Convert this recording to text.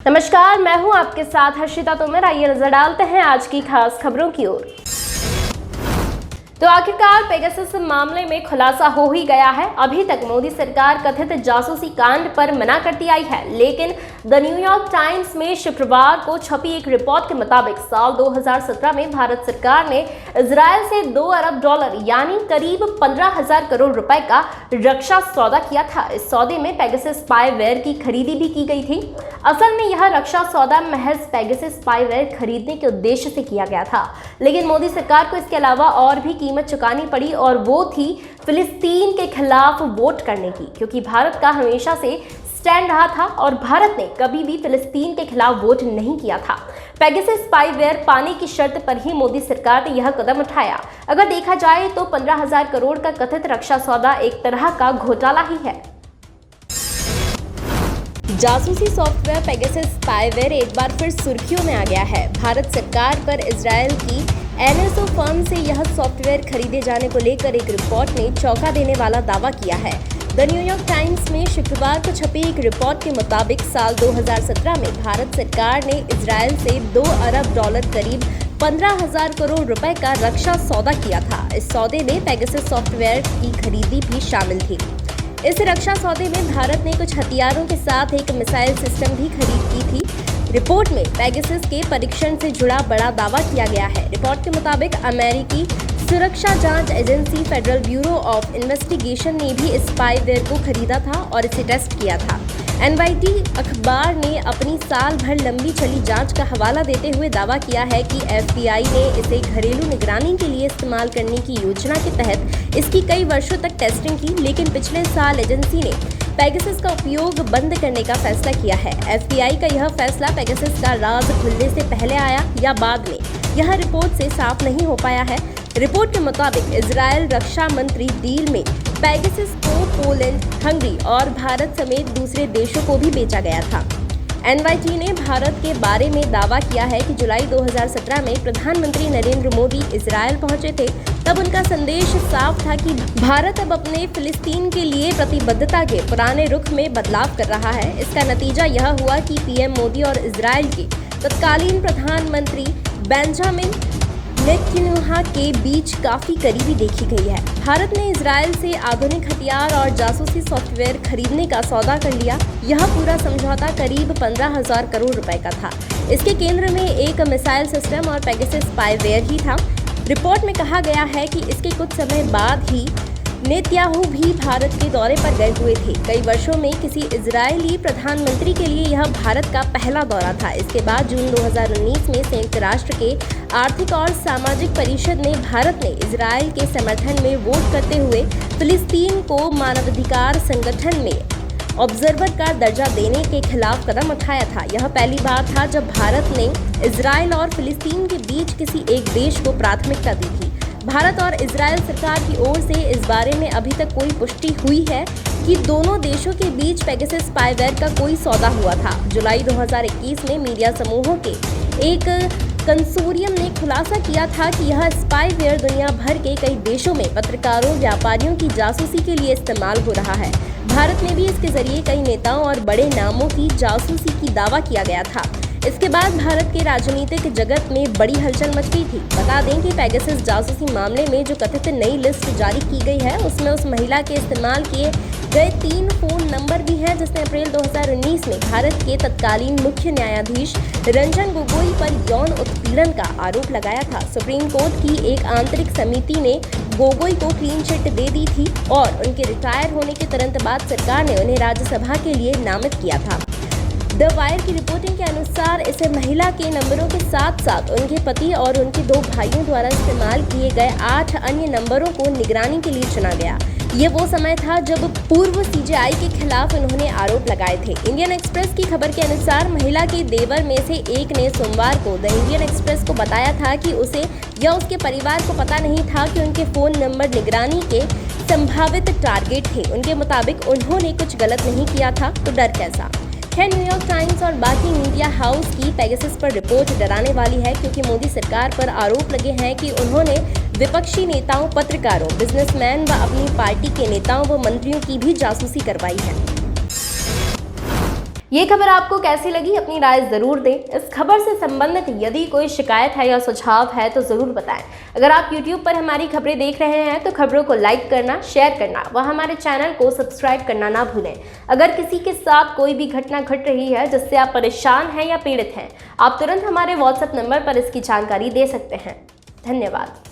नमस्कार, मैं हूं आपके साथ हर्षिता तोमर। आइए नजर डालते हैं आज की खास खबरों की ओर। तो आखिरकार पेगासस मामले में खुलासा हो ही गया है। अभी तक मोदी सरकार कथित जासूसी कांड पर मना करती आई है, लेकिन द न्यूयॉर्क टाइम्स में शुक्रवार को छपी एक रिपोर्ट के मुताबिक साल 2017 में भारत सरकार ने इजरायल से $2 अरब यानी करीब 15,000 करोड़ रुपए का रक्षा सौदा किया था। इस सौदे में पेगासस स्पाईवेयर की खरीदी भी की गई थी। असल में यह रक्षा सौदा महज पेगासस स्पाईवेयर खरीदने के उद्देश्य से किया गया था, लेकिन मोदी सरकार को इसके अलावा और भी कीमत चुकानी पड़ी, और वो थी फिलिस्तीन के खिलाफ वोट करने की, क्योंकि भारत का हमेशा से स्टैंड रहा था और भारत ने कभी भी फिलिस्तीन के खिलाफ वोट नहीं किया था। पेगासस स्पाईवेयर पाने की शर्त पर ही मोदी सरकार ने यह कदम उठाया। अगर देखा जाए तो 15,000 करोड़ का कथित रक्षा सौदा एक तरह का घोटाला ही है। जासूसी सॉफ्टवेयर पेगासस स्पाईवेयर एक बार फिर सुर्खियों में आ गया है। भारत सरकार पर इजरायल की NSO फर्म से यह सॉफ्टवेयर खरीदे जाने को लेकर एक रिपोर्ट ने चौंका देने वाला दावा किया है। द न्यूयॉर्क टाइम्स में शुक्रवार को छपी एक रिपोर्ट के मुताबिक साल 2017 में भारत सरकार ने इजरायल से $2 अरब करीब 15,000 करोड़ रुपए का रक्षा सौदा किया था। इस सौदे में पेगासस सॉफ्टवेयर की खरीदी भी शामिल थी। इस रक्षा सौदे में भारत ने कुछ हथियारों के साथ एक मिसाइल सिस्टम भी खरीद की थी। रिपोर्ट में पेगासस के परीक्षण से जुड़ा बड़ा दावा किया गया है। रिपोर्ट के मुताबिक अमेरिकी सुरक्षा जांच agency federal bureau of investigation ने भी इस स्पाईवेयर को खरीदा था और इसे टेस्ट किया था। NYT अखबार ने अपनी साल भर लंबी चली जांच का हवाला देते हुए दावा किया है कि FBI ने इसे घरेलू निगरानी के लिए इस्तेमाल करने की योजना के तहत इसकी कई वर्षों तक टेस्टिंग की, लेकिन पिछले साल एजेंसी ने पेगासस का उपयोग बंद करने का फैसला किया है। FBI का यह फैसला पेगासस का राज खुलने से पहले आया या बाद में, यह रिपोर्ट से साफ नहीं हो पाया है। रिपोर्ट के मुताबिक इजरायल रक्षा मंत्री डील में पेगासस को पोलैंड, हंगरी और भारत समेत दूसरे देशों को भी बेचा गया था। NYT ने भारत के बारे में दावा किया है कि जुलाई 2017 में प्रधानमंत्री नरेंद्र मोदी इजरायल पहुंचे थे। तब उनका संदेश साफ था कि भारत अब अपने फिलिस्तीन के लिए प्रतिबद्धता के पुराने रुख में बदलाव कर रहा है। इसका नतीजा यह हुआ कि PM मोदी और इजरायल के तत्कालीन प्रधानमंत्री बेंजामिन नेतन्याहू के बीच काफी करीबी देखी गई है। भारत ने इजरायल से आधुनिक हथियार और जासूसी सॉफ्टवेयर खरीदने का सौदा कर लिया। यह पूरा समझौता करीब 15,000 करोड़ रुपए का था। इसके केंद्र में एक मिसाइल सिस्टम और पेगासस स्पाईवेयर ही था। रिपोर्ट में कहा गया है कि इसके कुछ समय बाद ही नेतन्याहू भी भारत के दौरे पर गए हुए थे। कई वर्षों में किसी इजरायली प्रधानमंत्री के लिए यह भारत का पहला दौरा था। इसके बाद जून 2019 में संयुक्त राष्ट्र के आर्थिक और सामाजिक परिषद ने भारत ने इजरायल के समर्थन में वोट करते हुए फिलिस्तीन को मानवाधिकार संगठन में ऑब्जर्वर का दर्जा देने के खिलाफ कदम उठाया था। यह पहली बार था जब भारत ने इजरायल और फिलिस्तीन के बीच किसी एक देश को प्राथमिकता दी थी। भारत और इजरायल सरकार की ओर से इस बारे में अभी तक कोई पुष्टि हुई है कि दोनों देशों के बीच पेगासस स्पाईवेयर का कोई सौदा हुआ था। जुलाई 2021 में मीडिया समूहों के एक कंसोरियम ने खुलासा किया था कि यह स्पाईवेयर दुनिया भर के कई देशों में पत्रकारों, व्यापारियों की जासूसी के लिए इस्तेमाल हो रहा है। भारत में भी इसके जरिए कई नेताओं और बड़े नामों की जासूसी की दावा किया गया था। इसके बाद भारत के राजनीतिक जगत में बड़ी हलचल मच गई थी। बता दें कि पेगासस जासूसी मामले में जो कथित नई लिस्ट जारी की गई है, उसमें उस महिला के इस्तेमाल किए गए 3 फोन नंबर भी हैं जिसने अप्रैल 2019 में भारत के तत्कालीन मुख्य न्यायाधीश रंजन गोगोई पर यौन उत्पीड़न का आरोप लगाया था। सुप्रीम कोर्ट की एक आंतरिक समिति ने गोगोई को क्लीन चिट दे दी थी और उनके रिटायर होने के तुरंत बाद सरकार ने उन्हें राज्यसभा के लिए नामित किया था। द वायर की रिपोर्टिंग के अनुसार इस महिला के नंबरों के साथ साथ उनके पति और उनके 2 भाइयों द्वारा इस्तेमाल किए गए 8 अन्य नंबरों को निगरानी के लिए चुना गया। ये वो समय था जब पूर्व CJI के खिलाफ उन्होंने आरोप लगाए थे। इंडियन एक्सप्रेस की खबर के अनुसार महिला के देवर में से एक ने सोमवार को द इंडियन एक्सप्रेस को बताया था कि उसे या उसके परिवार को पता नहीं था कि उनके फोन नंबर निगरानी के संभावित टारगेट थे। उनके मुताबिक उन्होंने कुछ गलत नहीं किया था, तो डर कैसा। खैर, न्यूयॉर्क टाइम्स और बाकी मीडिया हाउस की पेगासस पर रिपोर्ट डराने वाली है, क्योंकि मोदी सरकार पर आरोप लगे हैं कि उन्होंने विपक्षी नेताओं, पत्रकारों, बिजनेसमैन व अपनी पार्टी के नेताओं व मंत्रियों की भी जासूसी करवाई है। ये खबर आपको कैसी लगी, अपनी राय जरूर दें। इस खबर से संबंधित यदि कोई शिकायत है या सुझाव है तो जरूर बताएं। अगर आप YouTube पर हमारी खबरें देख रहे हैं तो खबरों को लाइक करना, शेयर करना व हमारे चैनल को सब्सक्राइब करना ना भूलें। अगर किसी के साथ कोई भी घटना घट रही है जिससे आप परेशान हैं या पीड़ित हैं, आप तुरंत हमारे WhatsApp नंबर पर इसकी जानकारी दे सकते हैं। धन्यवाद।